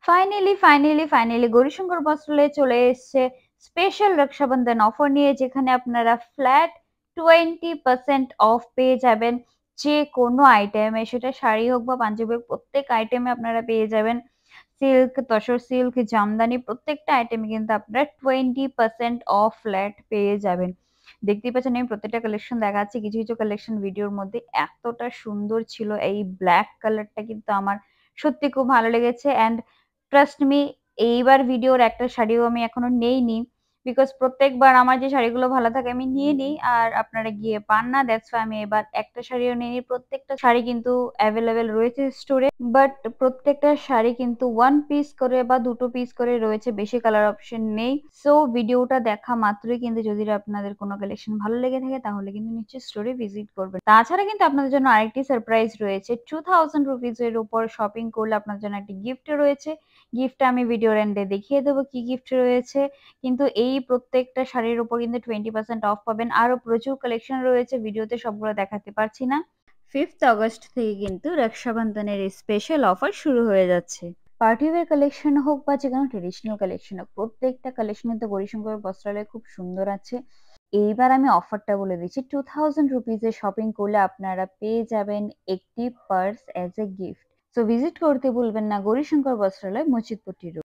Finally Gourishankar বস্ত্রালয়ে চলে এসছে special Rakshabandhan offer নিয়ে, যেখানে আপনারা ফ্ল্যাট 20% অফ পেয়ে যাবেন যে কোনো আইটেমে, সেটা শাড়ি হোক বা পাঞ্জাবি হোক, প্রত্যেক আইটেমে আপনারা পেয়ে যাবেন। সিল্ক, তসর সিল্ক, জামদানি প্রত্যেকটা আইটেমে কিন্তু আপনারা 20% অফ ফ্ল্যাট পেয়ে যাবেন। দেখতেই পাচ্ছেন আমি প্রত্যেকটা কালেকশন দেখাচ্ছি। কিছু কিছু কালেকশন ভিডিওর মধ্যে এতটা সুন্দর ছিল, এই ব্ল্যাক কালারটা কিন্তু আমার সত্যি খুব ভালো লেগেছে। অ্যান্ড ট্রাস্ট মি, এইবার ভিডিওর একটা শাড়িও আমি এখনো নেইনি, বিকজ প্রত্যেকবার আমার যে শাড়িগুলো ভালো থাকে আমি নিয়ে নিই আর আপনারা গিয়ে পান না। দ্যাটস ওয়াই আমি এবার একটা শাড়িও নিয়ে নিই। প্রত্যেকটা শাড়ি কিন্তু অ্যাভেলেবেল রয়েছে স্টোরে, বাট প্রত্যেকটা শাড়ি কিন্তু ওয়ান পিস করে বা দুটো পিস করে রয়েছে, বেশি কালার অপশন নেই। সো ভিডিওটা দেখা মাত্রই কিন্তু যদি আপনাদের কোনো কালেকশন ভালো লেগে থাকে তাহলে কিন্তু নিশ্চয়ই স্টোরে ভিজিট করবেন। তাছাড়া কিন্তু আপনাদের জন্য আরেকটি সারপ্রাইজ রয়েছে। 2000 রুপিজের উপর শপিং করলে আপনার জন্য একটি গিফট রয়েছে। গিফটটা আমি ভিডিওর এন্ডে দেখিয়ে দেবো কি গিফট রয়েছে। কিন্তু এই প্রত্যেকটা শাড়ির উপর কিন্তু 20% অফ পাবেন। আরো প্রচুর কালেকশন রয়েছে, ভিডিওতে সবগুলো দেখাতে পারছি না। 5th অগস্ট থেকে কিন্তু রক্ষাবন্ধনের স্পেশাল অফার শুরু হয়ে যাচ্ছে। পার্টি ওয়্যার কালেকশন হোক বা যে কোনো ট্রেডিশনাল কালেকশন হোক, প্রত্যেকটা কালেকশন কিন্তু গৌরীশঙ্কর বস্ত্রালয় খুব সুন্দর আছে। এইবার আমি অফারটা বলে দিচ্ছি। 2000 রুপিজের শপিং করলে আপনারা পেয়ে যাবেন একটি purse as a gift. So visit করতে ভুলবেন না গৌরীশঙ্কর বস্ত্রালয়, মসজিদপট্টি রোড।